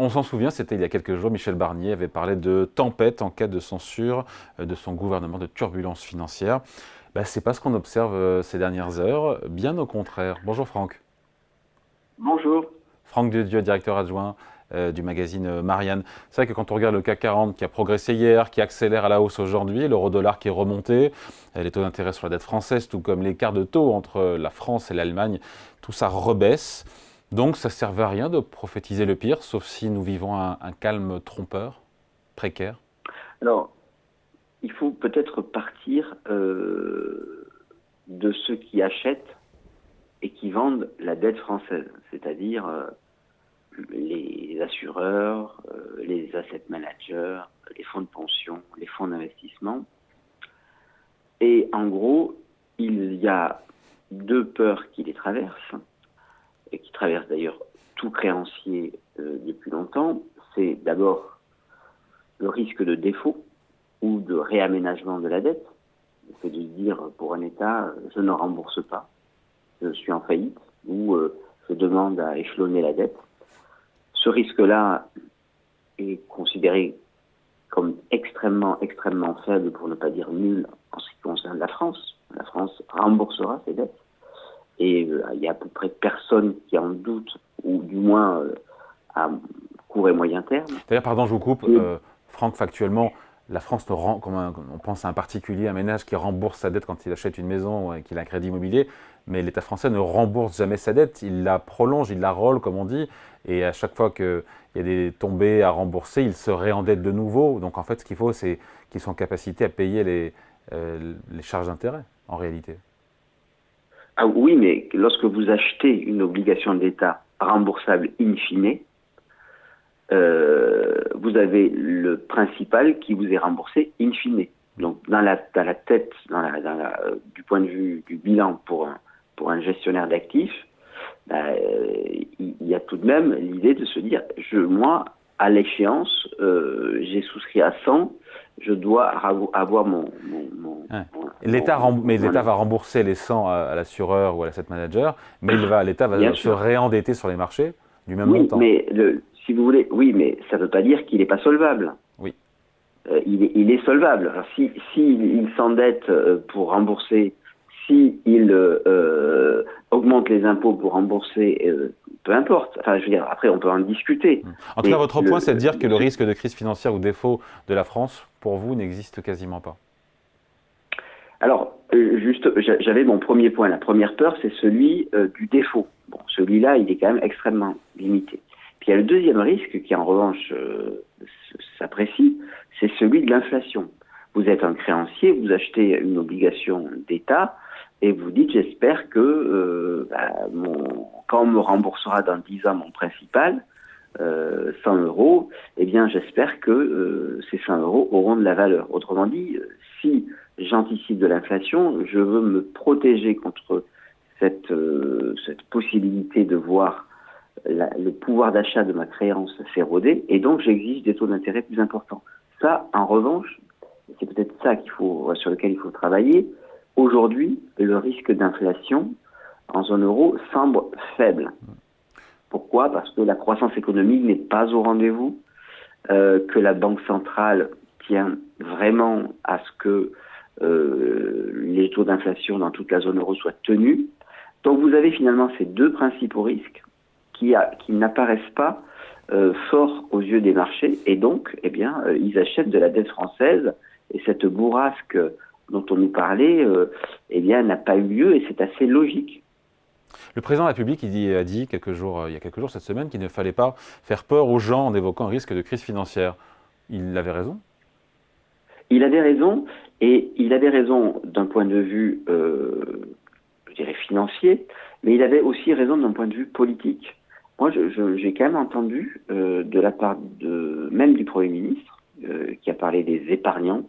On s'en souvient, c'était il y a quelques jours, Michel Barnier avait parlé de tempête en cas de censure de son gouvernement, de turbulence financière. Ce n'est pas ce qu'on observe ces dernières heures, bien au contraire. Bonjour Franck. Bonjour. Franck Dedieu, directeur adjoint du magazine Marianne. C'est vrai que quand on regarde le CAC 40 qui a progressé hier, qui accélère à la hausse aujourd'hui, l'euro-dollar qui est remonté, les taux d'intérêt sur la dette française, tout comme l'écart de taux entre la France et l'Allemagne, tout ça rebaisse. Donc ça ne servait à rien de prophétiser le pire, sauf si nous vivons un calme trompeur, précaire. Alors, il faut peut-être partir de ceux qui achètent et qui vendent la dette française, c'est-à-dire les assureurs, les asset managers, les fonds de pension, les fonds d'investissement. Et en gros, il y a deux peurs qui les traversent, et qui traversent d'ailleurs tout créancier depuis longtemps. C'est d'abord le risque de défaut ou de réaménagement de la dette. C'est de dire pour un État, je ne rembourse pas, je suis en faillite, ou je demande à échelonner la dette. Ce risque-là est considéré comme extrêmement faible, pour ne pas dire nul, en ce qui concerne la France. La France remboursera ses dettes. Et il y a à peu près personne qui en doute, ou du moins à court et moyen terme. D'ailleurs, pardon, je vous coupe, Franck, factuellement, la France ne rend, comme on pense à un particulier, un ménage qui rembourse sa dette quand il achète une maison et qu'il a un crédit immobilier, mais l'État français ne rembourse jamais sa dette, il la prolonge, il la rolle, comme on dit, et à chaque fois qu'il y a des tombées à rembourser, il se réendette de nouveau. Donc en fait, ce qu'il faut, c'est qu'ils soient en capacité à payer les charges d'intérêt, en réalité. Ah oui, mais lorsque vous achetez une obligation d'État remboursable in fine, vous avez le principal qui vous est remboursé in fine. Donc dans la tête, du point de vue du bilan pour un gestionnaire d'actifs, il y a tout de même l'idée de se dire, moi, à l'échéance, j'ai souscrit à 100, je dois avoir L'État va rembourser les 100 à l'assureur ou à l'asset manager, mais l'État va se réendetter sur les marchés du même montant. Mais si vous voulez, oui, mais ça ne veut pas dire qu'il n'est pas solvable. Oui. Il est solvable. Alors, il s'endette pour rembourser, il augmente les impôts pour rembourser, peu importe. Enfin, je veux dire, après, on peut en discuter. En tout cas, votre point, c'est de dire que le risque de crise financière ou défaut de la France, pour vous, n'existe quasiment pas. Alors, j'avais mon premier point. La première peur, c'est celui du défaut. Bon, celui-là, il est quand même extrêmement limité. Puis il y a le deuxième risque qui, en revanche, s'apprécie, c'est celui de l'inflation. Vous êtes un créancier, vous achetez une obligation d'État et vous dites, j'espère que quand on me remboursera dans 10 ans mon principal, 100 euros, eh bien j'espère que ces 100 euros auront de la valeur. Autrement dit, si j'anticipe de l'inflation, je veux me protéger contre cette possibilité de voir le pouvoir d'achat de ma créance s'éroder, et donc j'exige des taux d'intérêt plus importants. Ça, en revanche, c'est peut-être ça sur lequel il faut travailler. Aujourd'hui, le risque d'inflation en zone euro semble faible. Pourquoi ? Parce que la croissance économique n'est pas au rendez-vous, que la Banque centrale tient vraiment à ce que les taux d'inflation dans toute la zone euro soient tenus. Donc vous avez finalement ces deux principaux risques qui n'apparaissent pas forts aux yeux des marchés, et donc ils achètent de la dette française, et cette bourrasque dont on nous parlait n'a pas eu lieu, et c'est assez logique. Le président de la République a dit il y a quelques jours cette semaine qu'il ne fallait pas faire peur aux gens en évoquant un risque de crise financière. Il avait raison ? Il avait raison, et il avait raison d'un point de vue, je dirais, financier, mais il avait aussi raison d'un point de vue politique. Moi, j'ai quand même entendu de la part même du Premier ministre, qui a parlé des épargnants,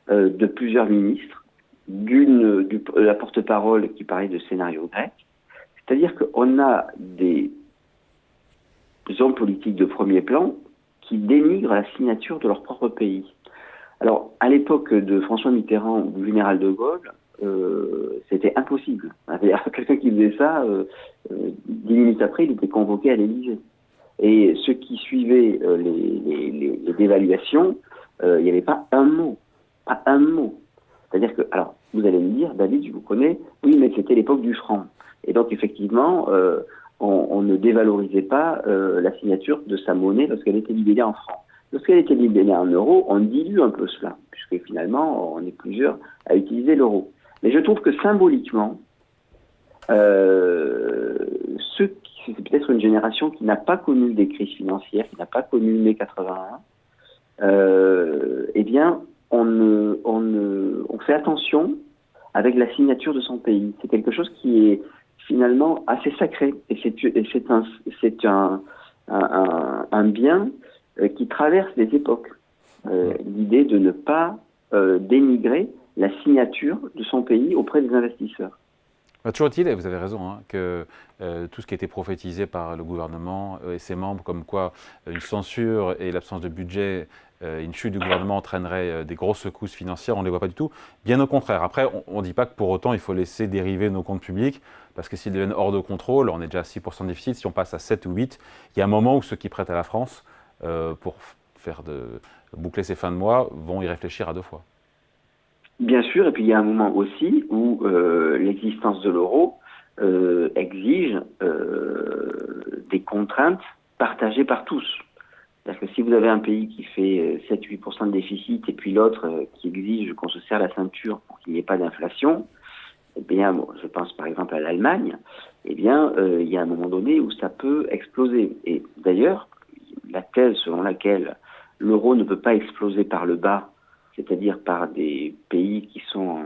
de plusieurs ministres, la porte-parole qui parlait de scénario grec. C'est-à-dire qu'on a des hommes politiques de premier plan qui dénigrent la signature de leur propre pays. Alors, à l'époque de François Mitterrand ou du général de Gaulle, c'était impossible. Il y a quelqu'un qui faisait ça, 10 minutes après, il était convoqué à l'Élysée. Et ceux qui suivaient les dévaluations, il n'y avait pas un mot. Pas un mot. C'est-à-dire que, alors, vous allez me dire, David, je vous connais, oui, mais c'était l'époque du franc. Et donc, effectivement, on ne dévalorisait pas la signature de sa monnaie lorsqu'elle était libellée en francs. Lorsqu'elle était libellée en euros, on dilue un peu cela, puisque finalement, on est plusieurs à utiliser l'euro. Mais je trouve que symboliquement, c'est peut-être une génération qui n'a pas connu des crises financières, qui n'a pas connu mai 81, eh bien, on fait attention avec la signature de son pays. C'est quelque chose qui est finalement assez sacré. Et c'est un bien qui traverse les époques. L'idée de ne pas dénigrer la signature de son pays auprès des investisseurs. Toujours est-il, et vous avez raison, hein, que tout ce qui a été prophétisé par le gouvernement et ses membres, comme quoi une censure et l'absence de budget, une chute du gouvernement entraînerait des grosses secousses financières, on ne les voit pas du tout. Bien au contraire. Après, on ne dit pas que pour autant il faut laisser dériver nos comptes publics, parce que s'ils deviennent hors de contrôle, on est déjà à 6% de déficit, si on passe à 7 ou 8, il y a un moment où ceux qui prêtent à la France pour boucler ses fins de mois vont y réfléchir à deux fois. Bien sûr, et puis il y a un moment aussi où l'existence de l'euro exige des contraintes partagées par tous. C'est-à-dire que si vous avez un pays qui fait 7-8% de déficit et puis l'autre qui exige qu'on se serre la ceinture pour qu'il n'y ait pas d'inflation, eh bien, je pense par exemple à l'Allemagne, eh bien, il y a un moment donné où ça peut exploser. Et d'ailleurs, la thèse selon laquelle l'euro ne peut pas exploser par le bas, c'est-à-dire par des pays qui ont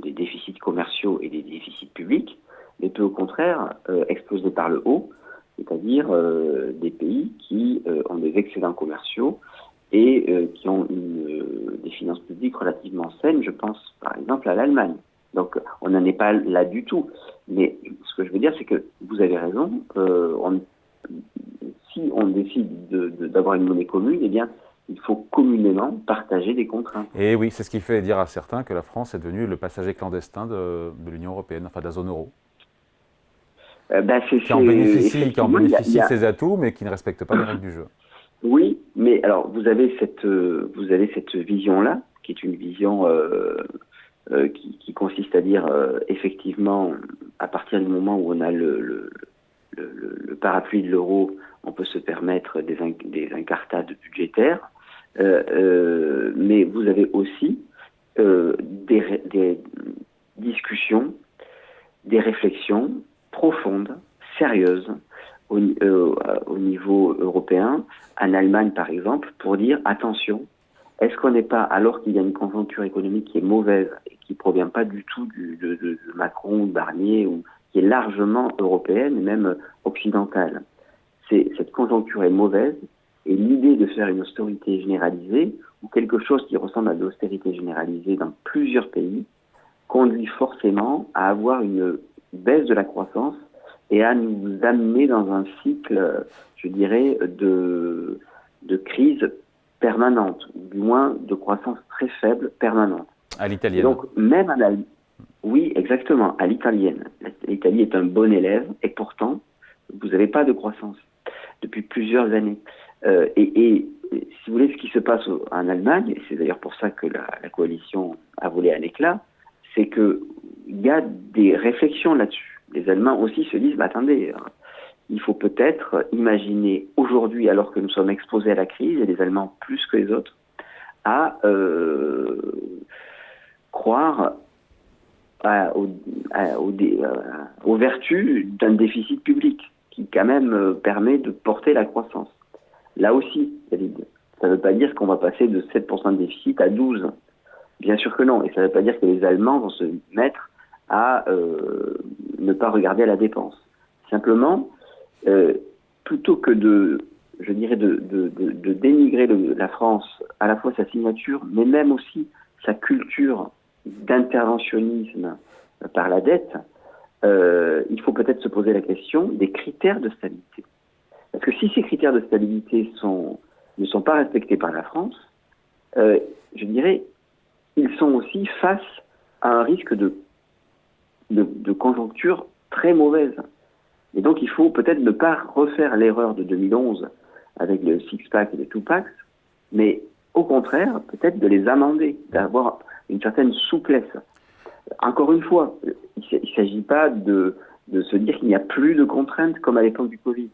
des déficits commerciaux et des déficits publics, mais peut au contraire exploser par le haut, c'est-à-dire des pays qui ont des excédents commerciaux et qui ont des finances publiques relativement saines. Je pense par exemple à l'Allemagne. Donc on n'en est pas là du tout. Mais ce que je veux dire, c'est que vous avez raison, si on décide d'avoir une monnaie commune, eh bien, il faut communément partager des contraintes. Et oui, c'est ce qui fait dire à certains que la France est devenue le passager clandestin de l'Union européenne, enfin de la zone euro. Qui en bénéficie de ses atouts, mais qui ne respecte pas les règles du jeu. Oui, mais alors vous avez cette vision-là, qui est une vision qui consiste à dire effectivement, à partir du moment où on a le parapluie de l'euro, on peut se permettre des incartades budgétaires, mais vous avez aussi des discussions, des réflexions profondes, sérieuses, au niveau européen, en Allemagne par exemple, pour dire attention, est-ce qu'on n'est pas, alors qu'il y a une conjoncture économique qui est mauvaise et qui ne provient pas du tout de Macron ou de Barnier, ou qui est largement européenne et même occidentale, cette conjoncture est mauvaise et l'idée de faire une austérité généralisée ou quelque chose qui ressemble à de l'austérité généralisée dans plusieurs pays conduit forcément à avoir une baisse de la croissance et à nous amener dans un cycle, je dirais, de crise permanente, du moins de croissance très faible permanente. À l'italienne. Et donc, même oui, exactement, à l'italienne. L'Italie est un bon élève et pourtant, vous n'avez pas de croissance depuis plusieurs années. Et si vous voulez, ce qui se passe en Allemagne, et c'est d'ailleurs pour ça que la coalition a volé un éclat, c'est qu'il y a des réflexions là-dessus. Les Allemands aussi se disent, attendez, il faut peut-être imaginer aujourd'hui, alors que nous sommes exposés à la crise, et les Allemands plus que les autres, à croire aux vertus d'un déficit public qui quand même permet de porter la croissance. Là aussi, David, ça ne veut pas dire qu'on va passer de 7% de déficit à 12%. Bien sûr que non. Et ça ne veut pas dire que les Allemands vont se mettre à ne pas regarder à la dépense. Simplement, plutôt que de dénigrer la France, à la fois sa signature, mais même aussi sa culture d'interventionnisme par la dette, il faut peut-être se poser la question des critères de stabilité. Parce que si ces critères de stabilité ne sont pas respectés par la France, je dirais, ils sont aussi face à un risque de conjoncture très mauvaise. Et donc il faut peut-être ne pas refaire l'erreur de 2011 avec le six-pack et le two-pack, mais au contraire, peut-être de les amender, d'avoir une certaine souplesse. Encore une fois, il ne s'agit pas de se dire qu'il n'y a plus de contraintes comme à l'époque du Covid,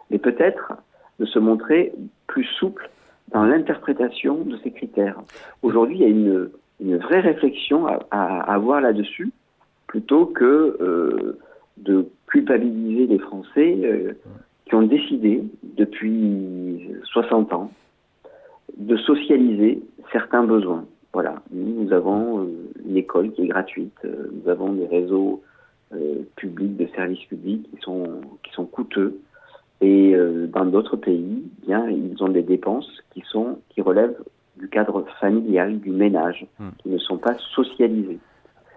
mais peut-être de se montrer plus souple dans l'interprétation de ces critères. Aujourd'hui, il y a une vraie réflexion à avoir là-dessus, plutôt que de culpabiliser les Français qui ont décidé, depuis 60 ans, de socialiser certains besoins. Voilà, nous avons une école qui est gratuite, nous avons des réseaux publics, de services publics qui sont coûteux, et dans d'autres pays, bien, ils ont des dépenses qui relèvent du cadre familial, du ménage, qui ne sont pas socialisées.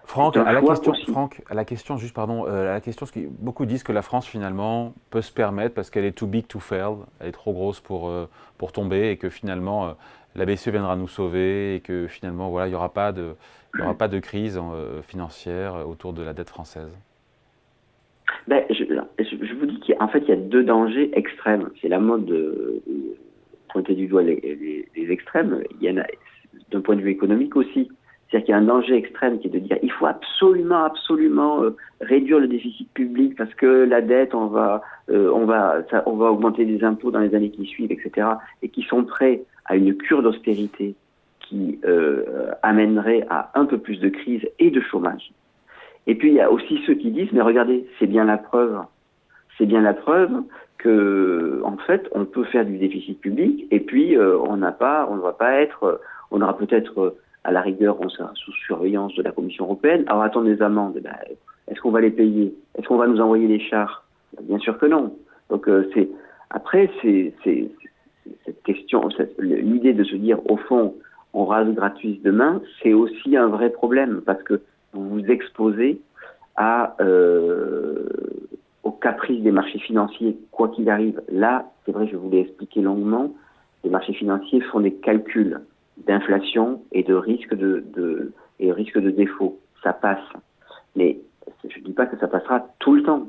Franck, à la question, juste pardon, à la question, beaucoup disent que la France finalement peut se permettre parce qu'elle est too big to fail, elle est trop grosse pour tomber, et que finalement la BCE viendra nous sauver, et que finalement voilà, il n'y aura pas de crise financière autour de la dette française. Ben, je vous dis qu'en fait il y a deux dangers extrêmes. C'est la mode de pointer du doigt les extrêmes. Il y en a d'un point de vue économique aussi. C'est-à-dire qu'il y a un danger extrême qui est de dire il faut absolument réduire le déficit public parce que la dette, on va augmenter les impôts dans les années qui suivent, etc. Et qui sont prêts à une cure d'austérité qui amènerait à un peu plus de crise et de chômage. Et puis il y a aussi ceux qui disent mais regardez, c'est bien la preuve que en fait on peut faire du déficit public et puis on aura peut-être à la rigueur, on sera sous surveillance de la Commission européenne. Alors, attendre des amendes, est-ce qu'on va les payer? Est-ce qu'on va nous envoyer les chars? Bien sûr que non. Donc, cette question, l'idée de se dire, au fond, on rase gratis demain, c'est aussi un vrai problème, parce que vous vous exposez aux caprices des marchés financiers, quoi qu'il arrive. Là, c'est vrai, je vous l'ai expliqué longuement, les marchés financiers font des calculs d'inflation et de risque de défaut. Ça passe. Mais je ne dis pas que ça passera tout le temps.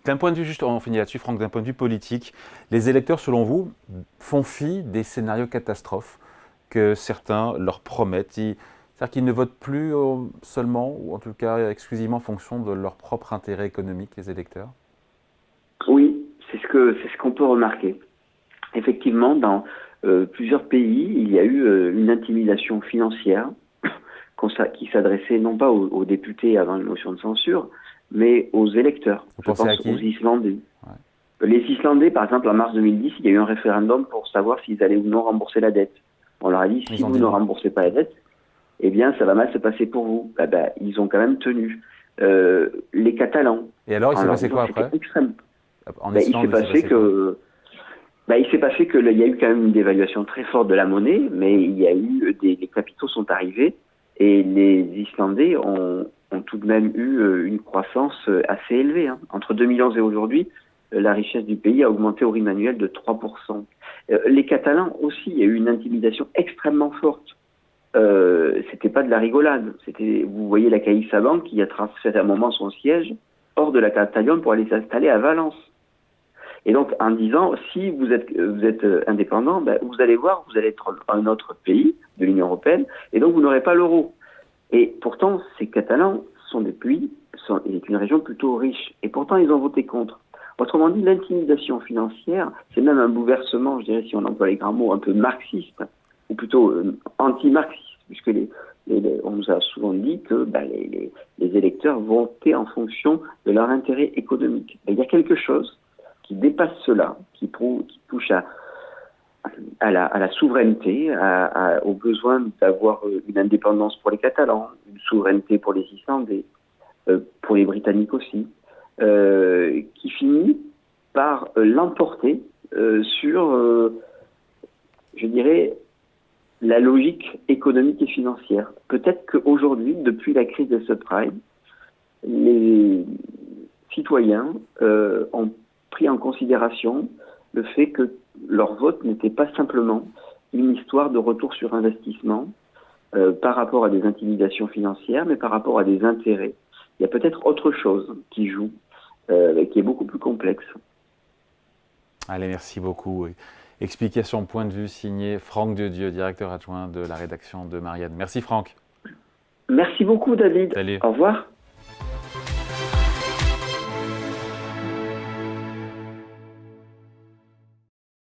D'un point de vue, juste on finit là-dessus, Franck, d'un point de vue politique, les électeurs, selon vous, font fi des scénarios catastrophes que certains leur promettent. C'est-à-dire qu'ils ne votent plus seulement, ou en tout cas exclusivement en fonction de leur propre intérêt économique, les électeurs? Oui, c'est ce qu'on peut remarquer. Effectivement, dans plusieurs pays, il y a eu une intimidation financière qui s'adressait non pas aux députés avant une motion de censure, mais aux électeurs. Vous pensez à qui? Aux Islandais. Ouais. Les Islandais, par exemple, en mars 2010, il y a eu un référendum pour savoir s'ils allaient ou non rembourser la dette. On leur a dit, si vous ne remboursez pas la dette, eh bien, ça va mal se passer pour vous. Ils ont quand même tenu. Les Catalans. Et alors, il s'est passé quoi après? Extrême. Il s'est passé qu'il y a eu quand même une dévaluation très forte de la monnaie, mais il y a eu les capitaux sont arrivés et les Islandais ont tout de même eu une croissance assez élevée. Hein. Entre 2011 et aujourd'hui, la richesse du pays a augmenté au rythme annuel de 3%. Les Catalans aussi, il y a eu une intimidation extrêmement forte. C'était pas de la rigolade. Vous voyez la CaixaBank qui a transféré à un moment son siège hors de la Catalogne pour aller s'installer à Valence. Et donc, en disant, si vous êtes indépendant, vous allez voir, vous allez être un autre pays de l'Union européenne, et donc vous n'aurez pas l'euro. Et pourtant, ces Catalans est une région plutôt riche, et pourtant ils ont voté contre. Autrement dit, l'intimidation financière, c'est même un bouleversement, je dirais, si on emploie les grands mots, un peu marxiste, ou plutôt anti-marxiste, puisque on nous a souvent dit que les électeurs votaient en fonction de leur intérêt économique. Et il y a quelque chose qui dépasse cela, qui touche à la souveraineté, au besoin d'avoir une indépendance pour les Catalans, une souveraineté pour les Islandais, pour les Britanniques aussi, qui finit par l'emporter sur, je dirais, la logique économique et financière. Peut-être qu'aujourd'hui, depuis la crise des subprimes, les citoyens ont pris en considération le fait que leur vote n'était pas simplement une histoire de retour sur investissement par rapport à des intimidations financières, mais par rapport à des intérêts. Il y a peut-être autre chose qui joue. qui est beaucoup plus complexe. Allez, merci beaucoup. Explication, point de vue signé Franck Dedieu, directeur adjoint de la rédaction de Marianne. Merci Franck. Merci beaucoup, David. Salut. Au revoir.